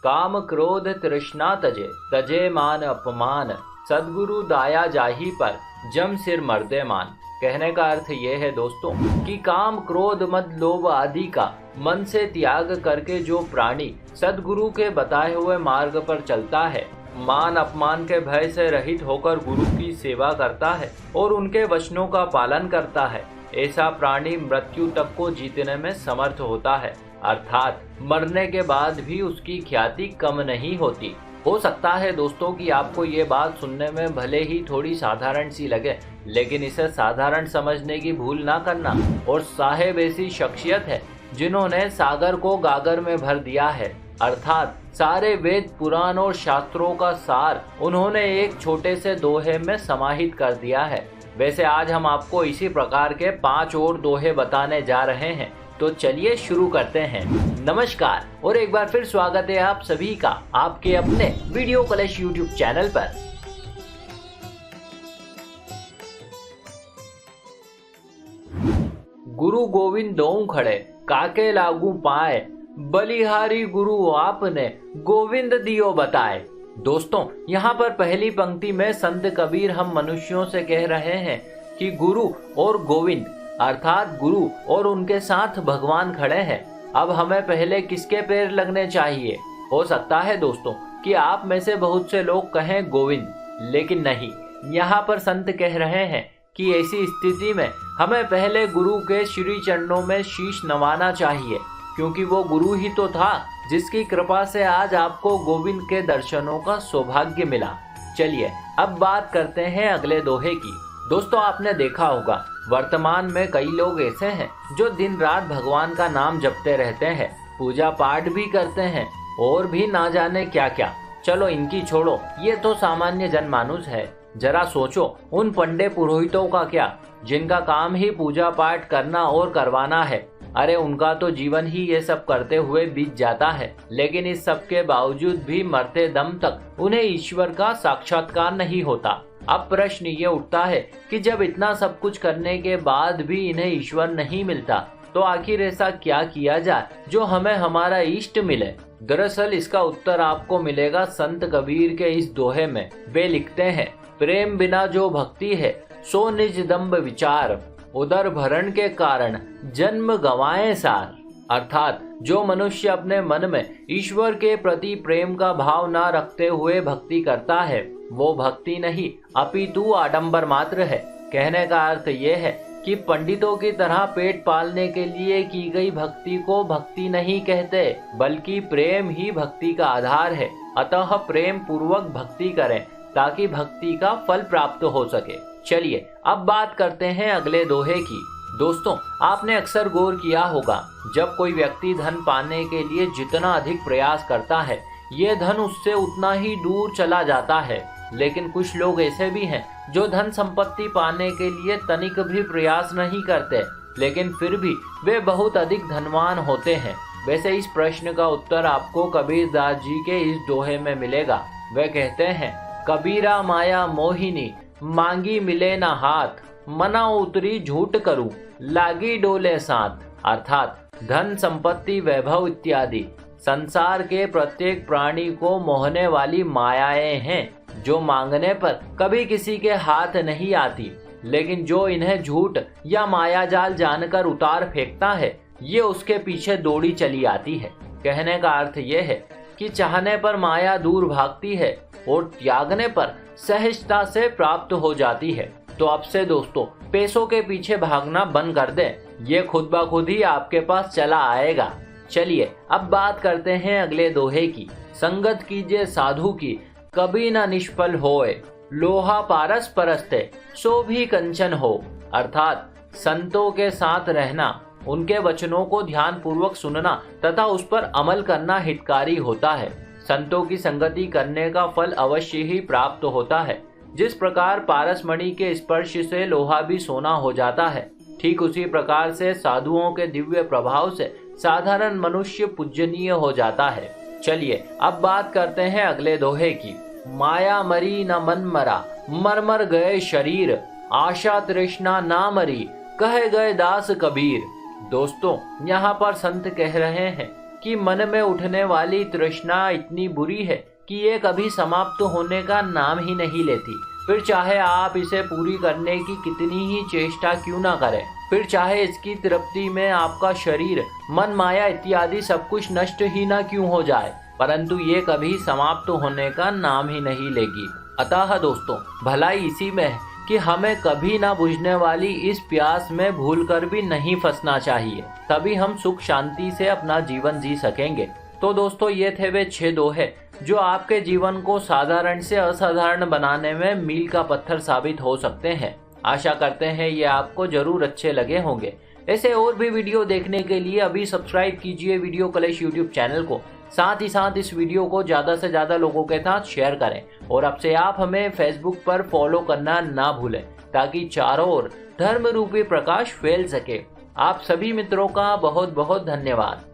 काम क्रोध तृष्णा तजे, तजे मान अपमान, सद्गुरु दाया जाही पर, जम सिर मर्दे मान। कहने का अर्थ ये है दोस्तों कि काम क्रोध मद लोभ आदि का मन से त्याग करके जो प्राणी सद्गुरु के बताए हुए मार्ग पर चलता है, मान अपमान के भय से रहित होकर गुरु की सेवा करता है और उनके वचनों का पालन करता है, ऐसा प्राणी मृत्यु तक को जीतने में समर्थ होता है। अर्थात मरने के बाद भी उसकी ख्याति कम नहीं होती। हो सकता है दोस्तों कि आपको ये बात सुनने में भले ही थोड़ी साधारण सी लगे, लेकिन इसे साधारण समझने की भूल ना करना। और साहेब ऐसी शख्सियत है जिन्होंने सागर को गागर में भर दिया है, अर्थात सारे वेद पुराण और शास्त्रों का सार उन्होंने एक छोटे से दोहे में समाहित कर दिया है। वैसे आज हम आपको इसी प्रकार के 5 और दोहे बताने जा रहे हैं, तो चलिए शुरू करते हैं। नमस्कार और एक बार फिर स्वागत है आप सभी का आपके अपने वीडियो कलेश यूट्यूब चैनल पर। गुरु गोविंद दोऊ खड़े, काके लागू पाए, बलिहारी गुरु आपने, गोविंद दियो बताए। दोस्तों यहाँ पर पहली पंक्ति में संत कबीर हम मनुष्यों से कह रहे हैं कि गुरु और गोविंद अर्थात गुरु और उनके साथ भगवान खड़े हैं। अब हमें पहले किसके पैर लगने चाहिए? हो सकता है दोस्तों कि आप में से बहुत से लोग कहें गोविंद, लेकिन नहीं, यहाँ पर संत कह रहे हैं कि ऐसी स्थिति में हमें पहले गुरु के श्री चरणों में शीश नवाना चाहिए, क्योंकि वो गुरु ही तो था जिसकी कृपा से आज आपको गोविंद के दर्शनों का सौभाग्य मिला। चलिए अब बात करते हैं अगले दोहे की। दोस्तों आपने देखा होगा वर्तमान में कई लोग ऐसे हैं जो दिन रात भगवान का नाम जपते रहते हैं, पूजा पाठ भी करते हैं और भी ना जाने क्या क्या। चलो इनकी छोड़ो, ये तो सामान्य जनमानुस है। जरा सोचो उन पंडे पुरोहितों का क्या, जिनका काम ही पूजा पाठ करना और करवाना है। अरे उनका तो जीवन ही ये सब करते हुए बीत जाता है, लेकिन इस सब के बावजूद भी मरते दम तक उन्हें ईश्वर का साक्षात्कार नहीं होता। अब प्रश्न ये उठता है कि जब इतना सब कुछ करने के बाद भी इन्हें ईश्वर नहीं मिलता, तो आखिर ऐसा क्या किया जाए जो हमें हमारा इष्ट मिले? दरअसल इसका उत्तर आपको मिलेगा संत कबीर के इस दोहे में। वे लिखते हैं, प्रेम बिना जो भक्ति है, सो निज दम्भ विचार, उदर भरण के कारण जन्म गंवाए सार। अर्थात जो मनुष्य अपने मन में ईश्वर के प्रति प्रेम का भाव न रखते हुए भक्ति करता है, वो भक्ति नहीं अपितु आडंबर मात्र है। कहने का अर्थ ये है कि पंडितों की तरह पेट पालने के लिए की गई भक्ति को भक्ति नहीं कहते, बल्कि प्रेम ही भक्ति का आधार है। अतः प्रेम पूर्वक भक्ति करें ताकि भक्ति का फल प्राप्त हो सके। चलिए अब बात करते हैं अगले दोहे की। दोस्तों आपने अक्सर गौर किया होगा, जब कोई व्यक्ति धन पाने के लिए जितना अधिक प्रयास करता है, ये धन उससे उतना ही दूर चला जाता है। लेकिन कुछ लोग ऐसे भी हैं जो धन संपत्ति पाने के लिए तनिक भी प्रयास नहीं करते, लेकिन फिर भी वे बहुत अधिक धनवान होते हैं। वैसे इस प्रश्न का उत्तर आपको कबीरदास जी के इस दोहे में मिलेगा। वे कहते हैं, कबीरा माया मोहिनी, मांगी मिले ना हाथ, मना उतरी झूठ करूं, लागी डोले साथ। अर्थात धन संपत्ति वैभव इत्यादि संसार के प्रत्येक प्राणी को मोहने वाली मायाएं हैं, जो मांगने पर कभी किसी के हाथ नहीं आती, लेकिन जो इन्हें झूठ या मायाजाल जानकर उतार फेंकता है, ये उसके पीछे दौड़ी चली आती है। कहने का अर्थ ये है कि चाहने पर माया दूर भागती है और त्यागने पर सहजता से प्राप्त हो जाती है। तो अब से दोस्तों पैसों के पीछे भागना बंद कर दें, ये खुद ब खुद ही आपके पास चला आएगा। चलिए अब बात करते हैं अगले दोहे की। संगत कीजिए साधु की, कभी न निष्फल होए, लोहा पारस परस्ते, सो भी कंचन हो। अर्थात संतों के साथ रहना, उनके वचनों को ध्यान पूर्वक सुनना तथा उस पर अमल करना हितकारी होता है। संतों की संगति करने का फल अवश्य ही प्राप्त होता है। जिस प्रकार पारसमणि के स्पर्श से लोहा भी सोना हो जाता है, ठीक उसी प्रकार से साधुओं के दिव्य प्रभाव से साधारण मनुष्य पूजनीय हो जाता है। चलिए अब बात करते हैं अगले दोहे की। माया मरी न मन मरा, मर मर गए शरीर, आशा तृष्णा ना मरी, कहे गए दास कबीर। दोस्तों यहाँ पर संत कह रहे हैं कि मन में उठने वाली तृष्णा इतनी बुरी है कि ये कभी समाप्त होने का नाम ही नहीं लेती। फिर चाहे आप इसे पूरी करने की कितनी ही चेष्टा क्यों ना करें, फिर चाहे इसकी तृप्ति में आपका शरीर, मन, माया इत्यादि सब कुछ नष्ट ही ना क्यों हो जाए, परंतु ये कभी समाप्त होने का नाम ही नहीं लेगी। अतः दोस्तों, भलाई इसी में है कि हमें कभी ना बुझने वाली इस प्यास में भूलकर भी नहीं फंसना चाहिए, तभी हम सुख शांति से अपना जीवन जी सकेंगे। तो दोस्तों, ये थे वे 6 दोहे जो आपके जीवन को साधारण से असाधारण बनाने में मील का पत्थर साबित हो सकते हैं। आशा करते हैं ये आपको जरूर अच्छे लगे होंगे। ऐसे और भी वीडियो देखने के लिए अभी सब्सक्राइब कीजिए वीडियो कलेश यूट्यूब चैनल को। साथ ही साथ इस वीडियो को ज़्यादा से ज़्यादा लोगों के साथ शेयर करें और अब से आप हमें फेसबुक पर फॉलो करना ना भूलें, ताकि चारों ओर धर्म रूपी प्रकाश फैल सके। आप सभी मित्रों का बहुत बहुत धन्यवाद।